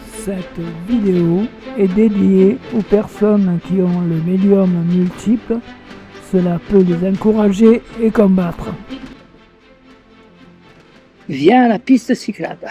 Cette vidéo est dédiée aux personnes qui ont le médium multiple. Cela peut les encourager et combattre. Viens à la piste cyclable.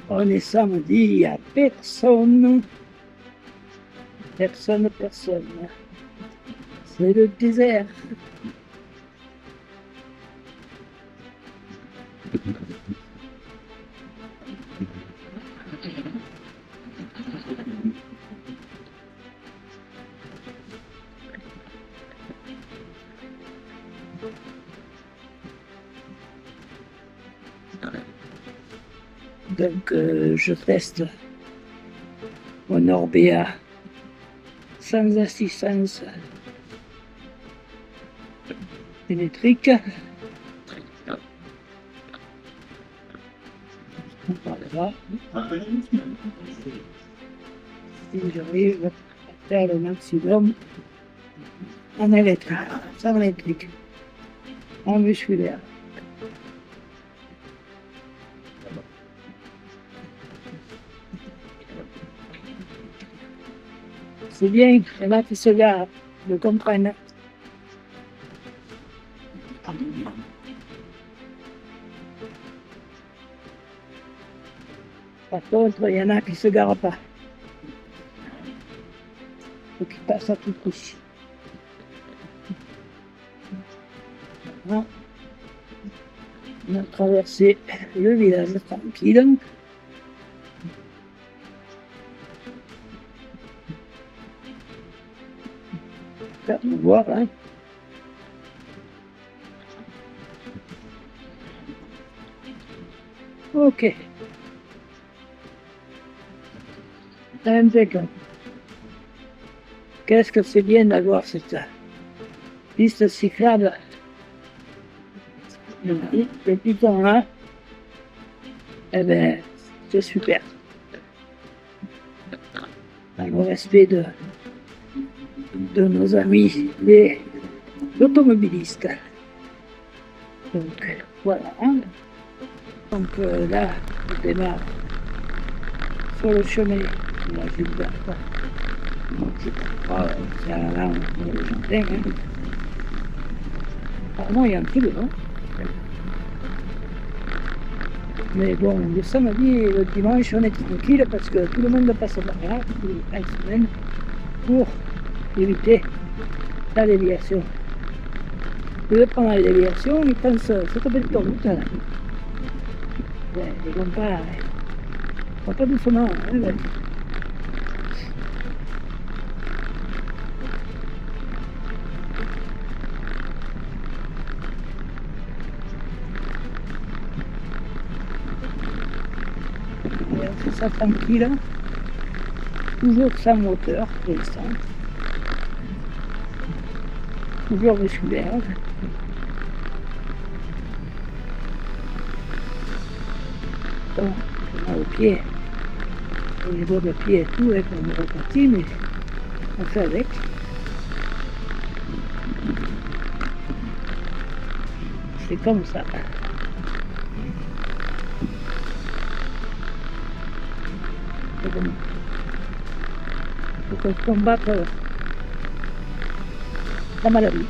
On est samedi, il n'y a personne. Personne. C'est le désert. Donc je teste mon Orbea sans assistance électrique. Voilà. Si j'arrive à faire le maximum en électrique, sans électrique, en musculaire. C'est bien, il y en a qui se gardent, le comprennent. Par contre, il y en a qui ne se garent pas. Ou qui passent à tout prix. Voilà. On a traversé le village tranquille. Faire nous voir, hein. Ok. Impeccable. Qu'est-ce que c'est bien d'avoir cette piste cyclable depuis temps là. Eh bien, c'est super. Dans le respect de nos amis les automobilistes. Donc voilà. Donc là, on démarre sur le chemin de la Gilbert. Donc je crois que c'est à la langue pour le jardin. Apparemment, il y a un petit peu, hein. Mais bon, le samedi et le dimanche, on est tranquille parce que tout le monde passe par là, toutes les 5 semaines, pour éviter la déviation. Eux, pendant la déviation, ils pensent c'est comme une route là. Ouais, ils vont pas doucement, hein, là. Et on fait ça tranquille, toujours sans moteur pour l'instant. Toujours musculaire. Donc, on a au pied, au niveau de pied et tout, et on est reparti, mais on fait avec. C'est comme ça. bon. Il faut combattre la maladie.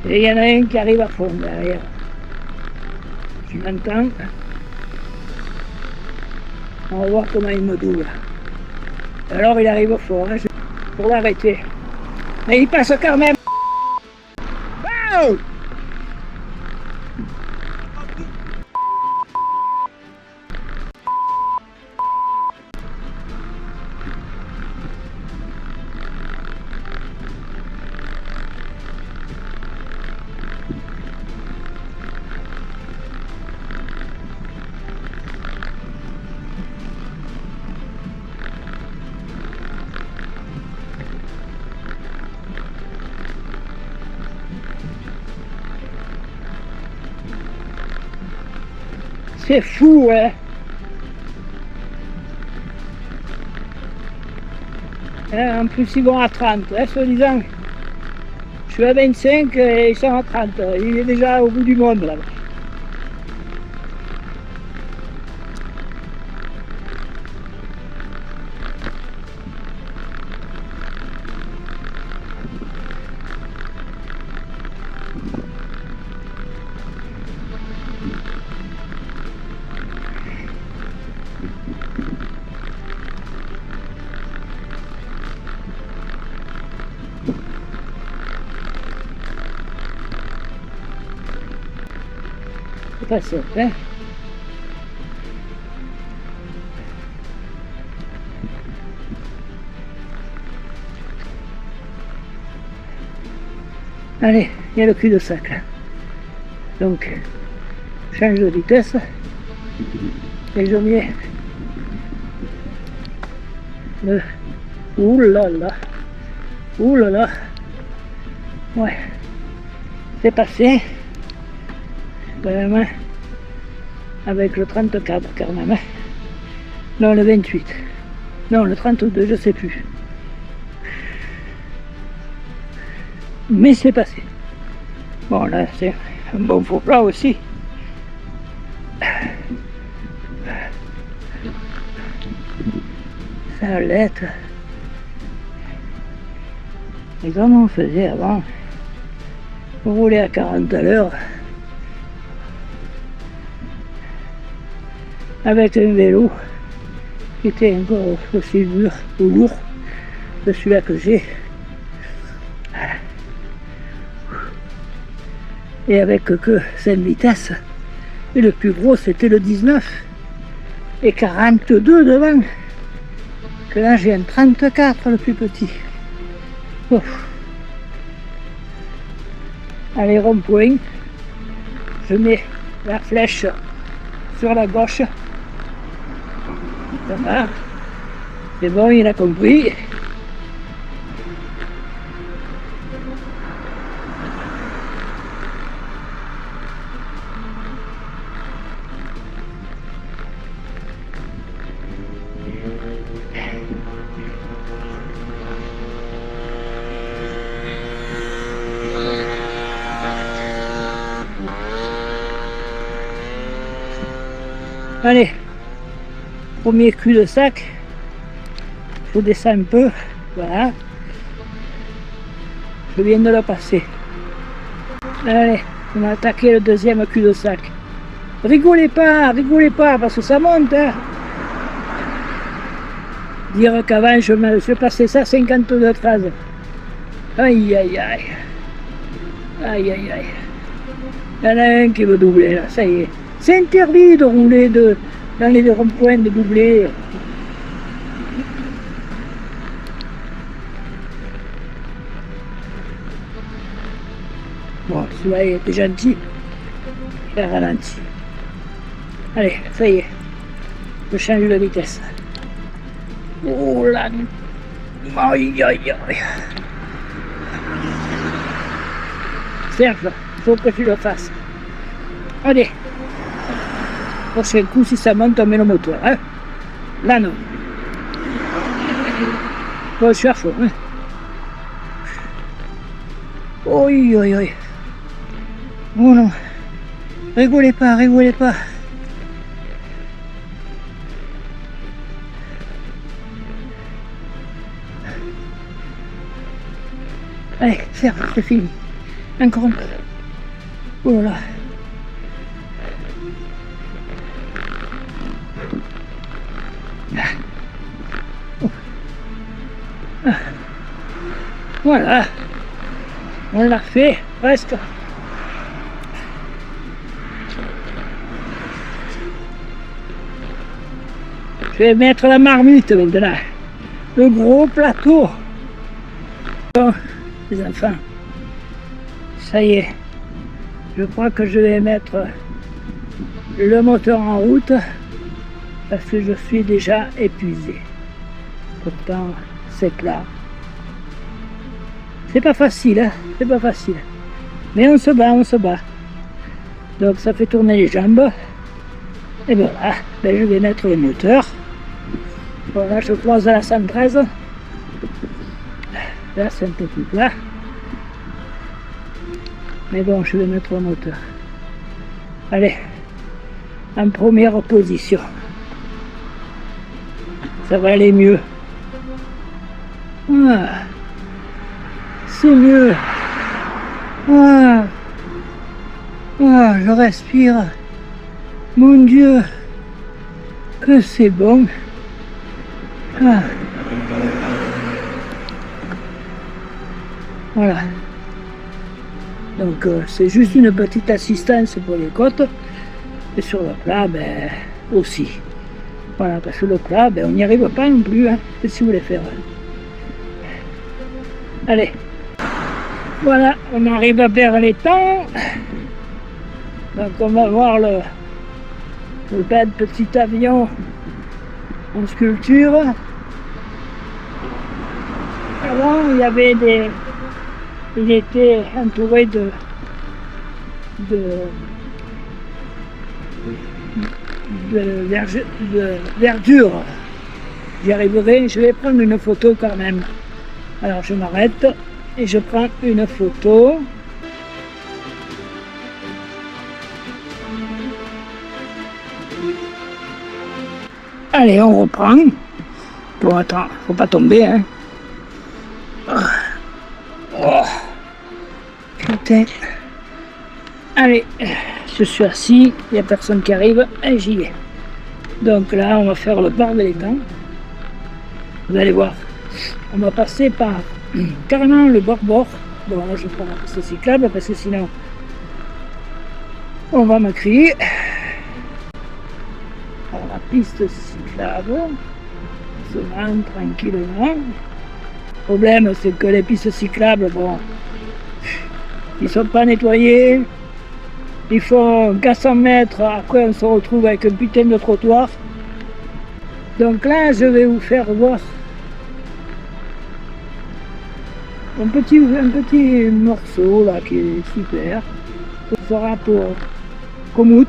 Et il y en a un qui arrive à fond derrière. Je l'entends. On va voir comment il me double. Alors il arrive fort, hein, pour l'arrêter. Mais il passe quand même. Oh! C'est fou, hein. En plus, ils vont à 30, hein, soi-disant. Je suis à 25 et ils sont à 30. Il est déjà au bout du monde, là-bas. C'est pas ça, hein. Allez, il y a le cul-de-sac là. Donc, change de vitesse et je mets le... Ouh là là, ouh là là, ouais, c'est passé, quand même, hein, avec le 34 quand même, hein. Non, le 28, non, le 32, je sais plus. Mais c'est passé. Bon, là, c'est un bon faux plat aussi. Ça allait être... Et comme on faisait avant, on roulait à 40 à l'heure avec un vélo qui était encore aussi dur ou lourd que celui-là que j'ai. Et avec que 5 vitesses. Et le plus gros c'était le 19 et 42 devant. Que là j'ai un 34 le plus petit. Ouf. Allez, rond-point. Je mets la flèche sur la gauche. Ça va. C'est bon, il a compris. Allez, premier cul-de-sac, je descends un peu, voilà, je viens de le passer. Allez, on a attaqué le deuxième cul-de-sac. Rigolez pas, parce que ça monte, hein. Dire qu'avant je passais ça 52 traces. Aïe aïe aïe. Aïe aïe aïe. Il y en a un qui veut doubler là, ça y est. C'est interdit de rouler dans les ronds-points, de doubler. Bon, celui-là il était gentil. Il a ralenti. Allez, ça y est. Je change de vitesse. Oh là. Aïe aïe aïe. Serge, il faut que tu le fasses. Allez. Prochain coup, si ça monte, on met le moteur. Hein. Là, non. Bon, je suis à fond. Hein. Oui, oui, oui. Oh non. Rigolez pas, rigolez pas. Allez, c'est fini. Encore un peu. Oh là là. Voilà, on l'a fait presque. Je vais mettre la marmite maintenant, le gros plateau. Bon, les enfants, ça y est, je crois que je vais mettre le moteur en route parce que je suis déjà épuisé. Pourtant, c'est clair. C'est pas facile, hein, c'est pas facile. Mais on se bat, on se bat. Donc ça fait tourner les jambes. Et voilà, ben, je vais mettre le moteur. Voilà, je croise à la 113. Là, c'est un peu plus plat. Mais bon, je vais mettre le moteur. Allez, en première position. Ça va aller mieux. Ah. C'est mieux. Ah. Ah, je respire. Mon Dieu, que c'est bon. Ah. Voilà. Donc c'est juste une petite assistance pour les côtes. Et sur le plat, ben aussi. Voilà, parce que le plat, ben, on n'y arrive pas non plus. Hein. Qu'est-ce que vous voulez faire? Allez. Voilà, on arrive à perdre les temps. Donc on va voir le bel petit avion en sculpture. Avant, il était entouré de verdure. J'y arriverai, je vais prendre une photo quand même. Alors je m'arrête et je prends une photo. Allez, on reprend. Bon, attends, faut pas tomber, hein. Oh. Putain. Allez, je suis assis, il n'y a personne qui arrive, et j'y vais. Donc là, on va faire le bord de l'étang. Vous allez voir, on va passer par carrément le bord-bord. Bon, là, je prends la piste cyclable parce que sinon, on va me crier. Alors, la piste cyclable, on se rend tranquillement. Le problème, c'est que les pistes cyclables, bon, ils sont pas nettoyés. Ils font 400 mètres, après on se retrouve avec un putain de trottoir. Donc là, je vais vous faire voir un petit morceau là qui est super. Ce sera pour Komoot,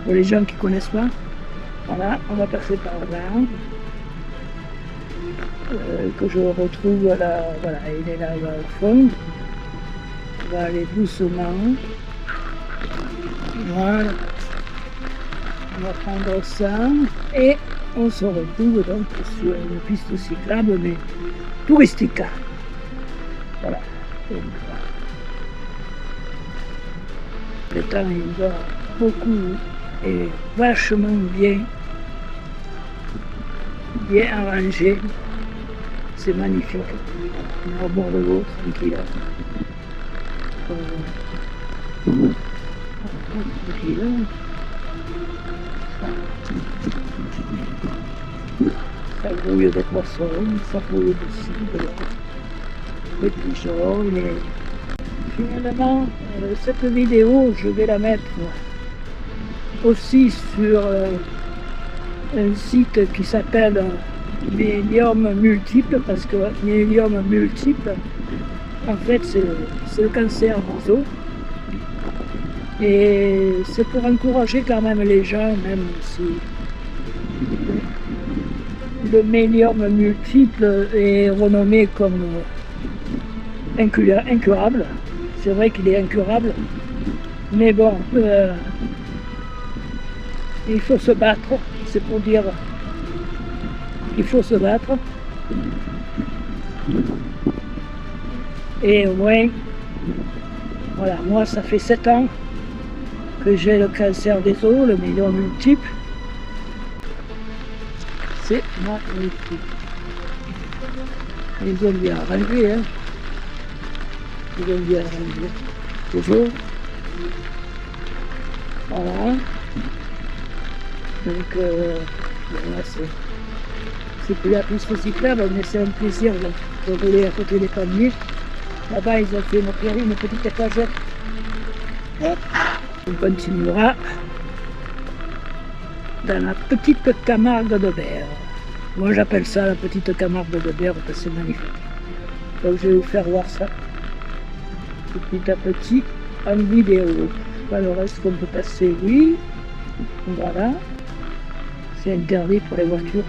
pour les gens qui ne connaissent pas. Voilà, on va passer par là. Que je retrouve là, voilà, il est là au fond. On va aller doucement. Voilà. On va prendre ça et on se retrouve donc sur une piste cyclable mais touristique. Voilà. Donc, le temps il va beaucoup et vachement bien arrangé. C'est magnifique. On est au bord de l'eau, tranquille. Ça grouille de poissons, ça grouille de cibles, de pigeons. Finalement, cette vidéo, je vais la mettre aussi sur un site qui s'appelle Myélium Multiple, parce que myélium multiple, en fait, c'est le cancer des os. Et c'est pour encourager quand même les gens, même si le myélium multiple est renommé comme incurable, c'est vrai qu'il est incurable. Mais bon, il faut se battre, c'est pour dire qu'il faut se battre. Et au moins, voilà, moi ça fait 7 ans que j'ai le cancer des os, le myélome multiple. C'est magnifique. Ils ont bien arrangé, hein. Ils ont bien arrangé. Toujours. Voilà. Donc, voilà, c'est plus la piste cyclable, mais c'est un plaisir de rouler à côté des palmiers. Là-bas, ils ont fait une petite étagère. Hop. On continuera dans la petite Camargue de Berre. Moi, j'appelle ça la petite Camargue de Berre parce que c'est magnifique. Donc, je vais vous faire voir ça petit à petit en vidéo. Alors, est-ce qu'on peut passer? Oui. Voilà. C'est interdit pour les voitures.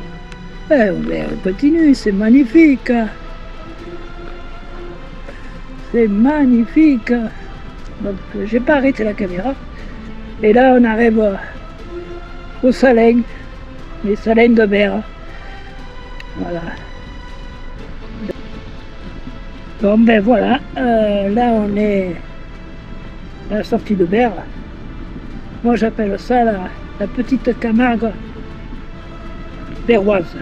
Mais on continue, c'est magnifique. C'est magnifique. Donc, j'ai pas arrêté la caméra. Et là, on arrive au Salins, les Salins de Berre. Voilà. Bon, ben voilà. Là, on est à la sortie de Berre. Moi, j'appelle ça la petite Camargue berroise.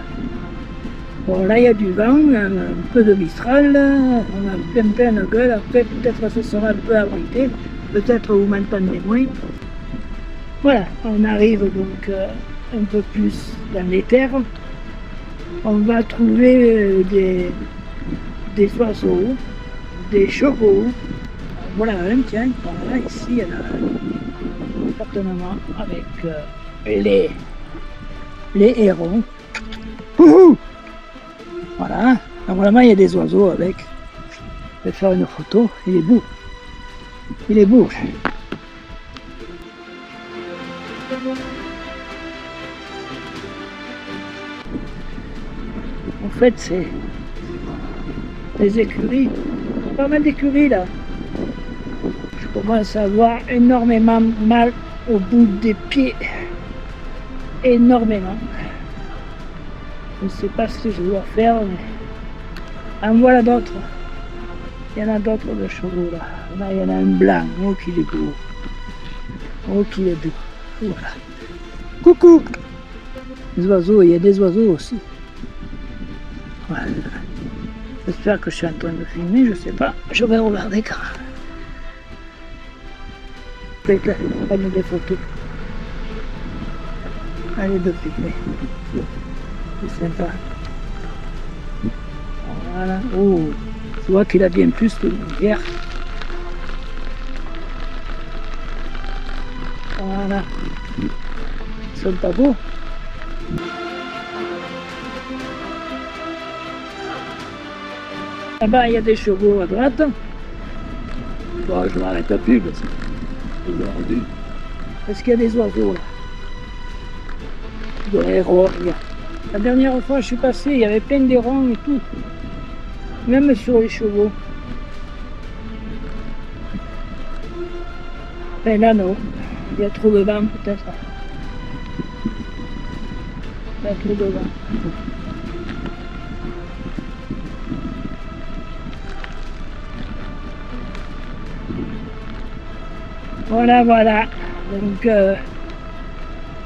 Bon, là, il y a du vent, un peu de mistral, on a plein de gueule. Après, peut-être ce sera un peu abrité, peut-être vous m'entendez moins. Voilà, on arrive donc un peu plus dans les terres. On va trouver des oiseaux, des chevaux. Voilà un, tiens, voilà, ici, il y en a un, certainement, avec les hérons. Ouhou! Voilà, normalement il y a des oiseaux avec. Je vais faire une photo, il est beau. Il est beau. En fait, c'est les écuries, pas mal d'écuries là. Je commence à avoir énormément mal au bout des pieds. Énormément. Je ne sais pas ce que je dois faire, mais en voilà d'autres. Il y en a d'autres de chevaux là. Là, il y en a un blanc. Oh, qu'il est beau. Oh, qu'il est beau. Voilà. Coucou! Les oiseaux, il y a des oiseaux aussi. Voilà. J'espère que je suis en train de filmer, je sais pas. Je vais regarder quand même. Peut-être prendre des photos. Allez, de filmer. C'est sympa. Voilà. Oh, tu vois qu'il a bien plus que hier. Voilà. Ils sont pas beaux. Là-bas, il y a des chevaux à droite. Bon, je m'arrête plus parce qu'il y a des oiseaux là. Des hérons. La dernière fois je suis passé, il y avait plein d'hérons et tout. Même sur les chevaux. Ben là non. Il y a trop de vent peut-être. Il y a trop de vent. Voilà, voilà. Donc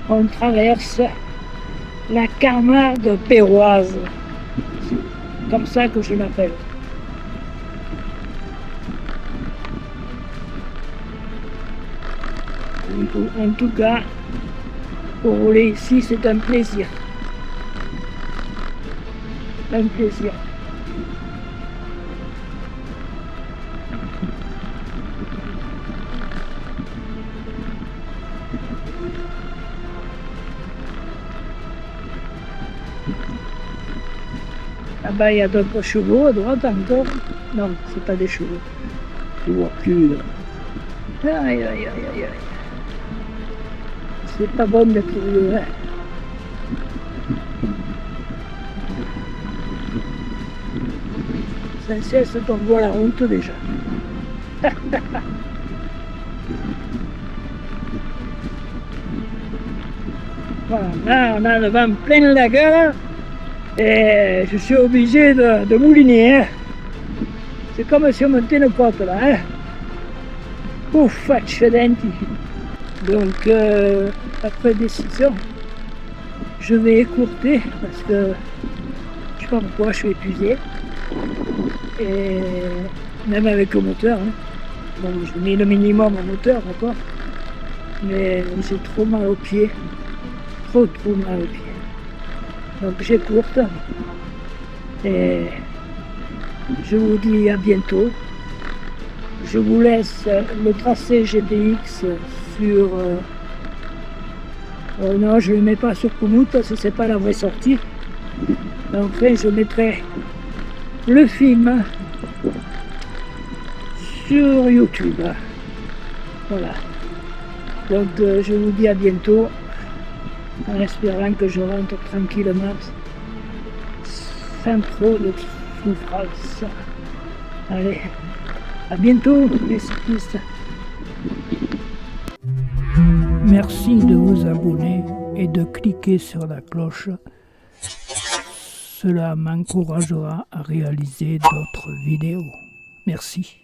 on traverse la Camargue berroise. C'est comme ça que je l'appelle. En tout cas, pour rouler ici, c'est un plaisir. Un plaisir. Là-bas, il y a d'autres chevaux, à droite encore. Non, c'est pas des chevaux. Je vois plus. Aïe, aïe, aïe, aïe, aïe. C'est pas bon d'être curieux, hein. Sans cesse qu'on voit la route déjà. Voilà, là on a le vent plein la gueule et je suis obligé de mouliner. Hein. C'est comme si on montait une côte là. Hein. Ouf, accidenti. Donc après décision, je vais écourter parce que je sais pas pourquoi je suis épuisé. Et même avec le moteur. Hein. Bon, je mets le minimum au moteur, d'accord. Mais j'ai trop mal aux pieds. Trop mal aux pieds. Donc j'écourte. Et je vous dis à bientôt. Je vous laisse le tracé GPX sur... non, je ne le mets pas sur Komoot parce que c'est pas la vraie sortie. Donc je mettrai le film sur YouTube. Voilà. Donc je vous dis à bientôt en espérant que je rentre tranquillement sans trop de souffrance. Allez, à bientôt les cyclistes. Merci de vous abonner et de cliquer sur la cloche. Cela m'encouragera à réaliser d'autres vidéos. Merci.